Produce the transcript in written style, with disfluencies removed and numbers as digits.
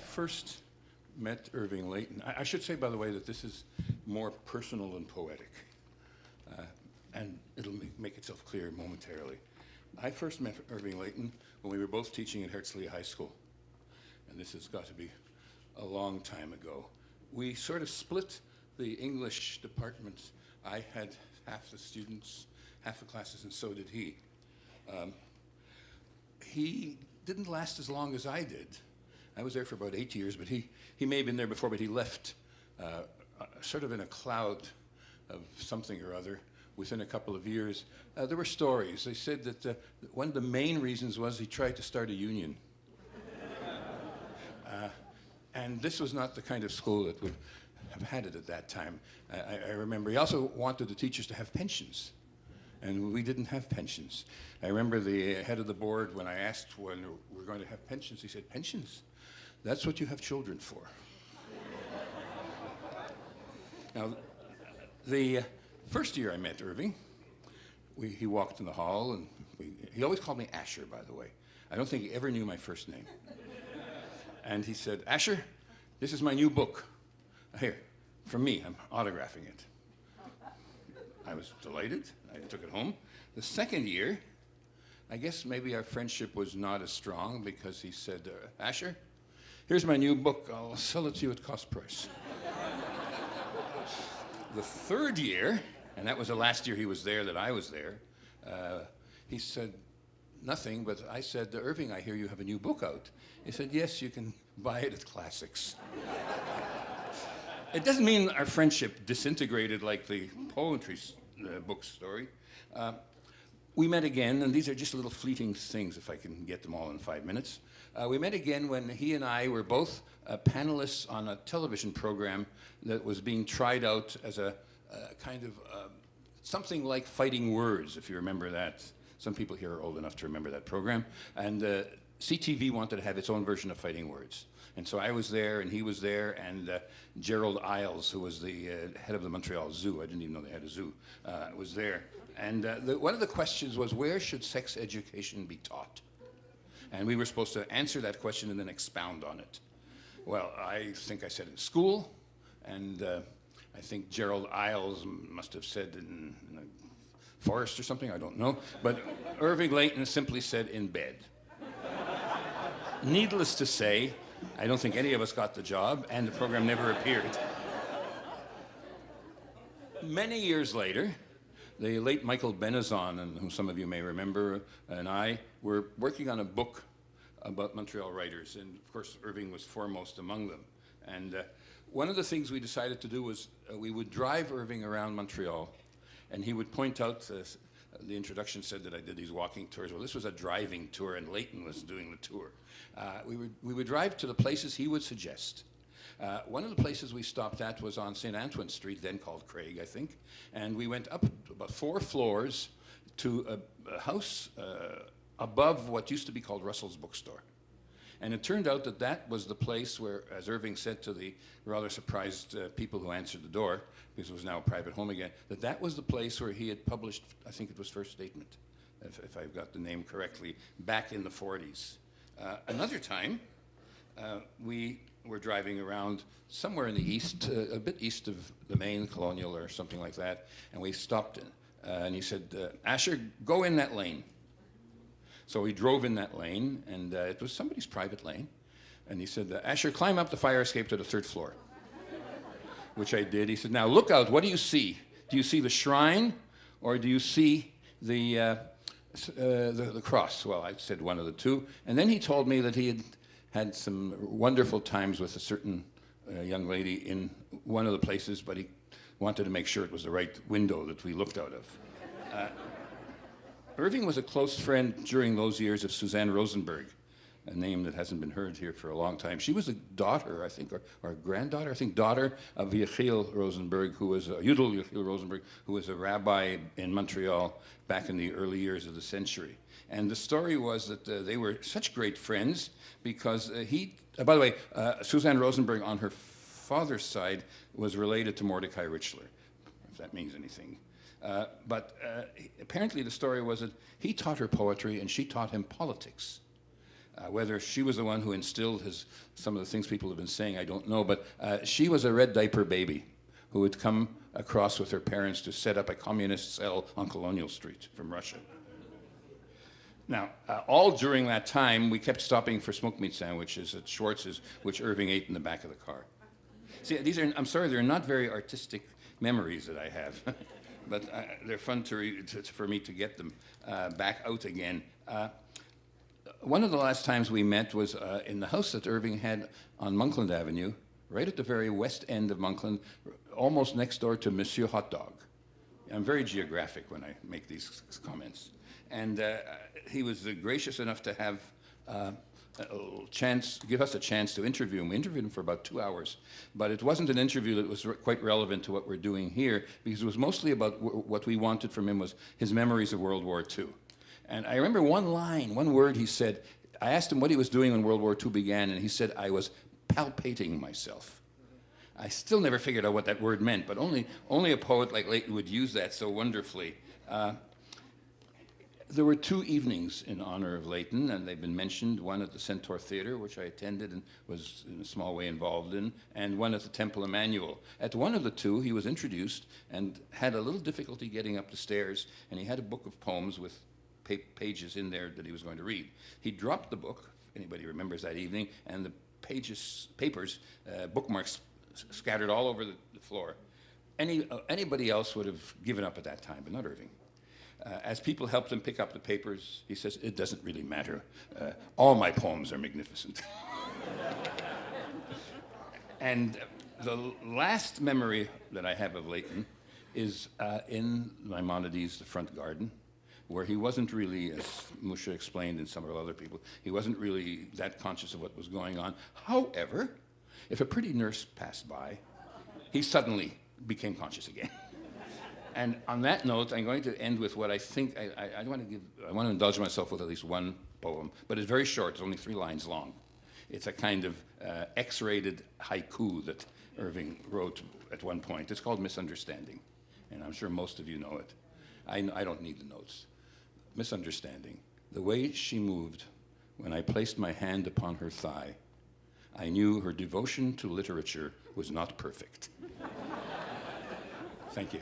first met Irving Layton, I should say, by the way, that this is more personal than poetic, and it'll make itself clear momentarily. I first met Irving Layton when we were both teaching at Herzliya High School, and this has got to be a long time ago. We sort of split the English department. I had half the students, half the classes, and so did he. He didn't last as long as I did. I was there for about 8 years, but he may have been there before, but he left sort of in a cloud of something or other within a couple of years. There were stories. They said that one of the main reasons was he tried to start a union. And this was not the kind of school that would have had it at that time. I remember he also wanted the teachers to have pensions, and we didn't have pensions. I remember the head of the board, when I asked when we're going to have pensions, he said, "Pensions? That's what you have children for." Now, the first year I met Irving, he walked in the hall, and he always called me Asher, by the way. I don't think he ever knew my first name. And he said, "Asher, this is my new book. Here, from me, I'm autographing it." I was delighted. I took it home. The second year, I guess maybe our friendship was not as strong, because he said, "Asher, here's my new book. I'll sell it to you at cost price." The third year, and that was the last year he was there that I was there, he said nothing, but I said, "Irving, I hear you have a new book out." He said, "Yes, you can buy it at Classics." It doesn't mean our friendship disintegrated like the poetry book story. We met again, and these are just little fleeting things, if I can get them all in 5 minutes. We met again when he and I were both panelists on a television program that was being tried out as a kind of something like Fighting Words, if you remember that. Some people here are old enough to remember that program. And CTV wanted to have its own version of Fighting Words. And so I was there, and he was there, and Gerald Isles, who was the head of the Montreal Zoo — I didn't even know they had a zoo — was there. And one of the questions was, where should sex education be taught? And we were supposed to answer that question and then expound on it. Well, I think I said in school, and I think Gerald Isles must have said in a forest or something, I don't know. But Irving Layton simply said in bed. Needless to say, I don't think any of us got the job, and the program never appeared. Many years later, the late Michael Benazon, and whom some of you may remember, and I were working on a book about Montreal writers, and of course Irving was foremost among them. And one of the things we decided to do was we would drive Irving around Montreal, and he would point out, the introduction said that I did these walking tours. Well, this was a driving tour, and Layton was doing the tour. We would drive to the places he would suggest. One of the places we stopped at was on St. Antoine Street, then called Craig, I think, and we went up about 4 floors to a house above what used to be called Russell's Bookstore. And it turned out that that was the place where, as Irving said to the rather surprised people who answered the door, because it was now a private home again, that was the place where he had published, I think it was First Statement, if I've got the name correctly, back in the 40s. Another time, we were driving around somewhere in the east, a bit east of the main Colonial or something like that, and we stopped and he said, "Asher, go in that lane." So we drove in that lane, and it was somebody's private lane. And he said, "Asher, climb up the fire escape to the 3rd floor." Which I did. He said, "Now look out, what do you see? Do you see the shrine, or do you see the cross?" Well, I said one of the two. And then he told me that he had had some wonderful times with a certain young lady in one of the places, but he wanted to make sure it was the right window that we looked out of. Irving was a close friend during those years of Suzanne Rosenberg, a name that hasn't been heard here for a long time. She was a daughter, I think, or granddaughter, I think, daughter of Yechiel Rosenberg, who was Yudel Yechiel Rosenberg, who was a rabbi in Montreal back in the early years of the century. And the story was that they were such great friends because by the way, Suzanne Rosenberg on her father's side was related to Mordecai Richler, if that means anything. But apparently the story was that he taught her poetry and she taught him politics. Whether she was the one who instilled some of the things people have been saying, I don't know, but she was a red diaper baby who would come across with her parents to set up a communist cell on Colonial Street from Russia. Now, all during that time, we kept stopping for smoked meat sandwiches at Schwartz's, which Irving ate in the back of the car. See, I'm sorry, they're not very artistic memories that I have, but they're fun for me to get them back out again. One of the last times we met was in the house that Irving had on Monkland Avenue, right at the very west end of Monkland, almost next door to Monsieur Hot Dog. I'm very geographic when I make these comments. And he was gracious enough to have give us a chance to interview him. We interviewed him for about 2 hours, but it wasn't an interview that was quite relevant to what we're doing here, because it was mostly about what we wanted from him was his memories of World War II. And I remember one word he said. I asked him what he was doing when World War II began, and he said, I was palpating myself. I still never figured out what that word meant, but only a poet like Layton would use that so wonderfully. There were 2 evenings in honor of Layton, and they've been mentioned, one at the Centaur Theatre, which I attended and was in a small way involved in, and one at the Temple Emmanuel. At one of the 2, he was introduced and had a little difficulty getting up the stairs, and he had a book of poems with pages in there that he was going to read. He dropped the book, if anybody remembers that evening, and the papers, bookmarks scattered all over the floor. Anybody else would have given up at that time, but not Irving. As people helped him pick up the papers, he says, it doesn't really matter. All my poems are magnificent. And the last memory that I have of Layton is in Maimonides, the front garden, where he wasn't really, as Musha explained and some of other people, he wasn't really that conscious of what was going on. However, if a pretty nurse passed by, he suddenly became conscious again. And on that note, I'm going to end with what I think, I want to indulge myself with at least one poem, but it's very short, it's only 3 lines long. It's a kind of X-rated haiku that Irving wrote at one point. It's called Misunderstanding, and I'm sure most of you know it. I don't need the notes. Misunderstanding. The way she moved when I placed my hand upon her thigh, I knew her devotion to literature was not perfect. Thank you.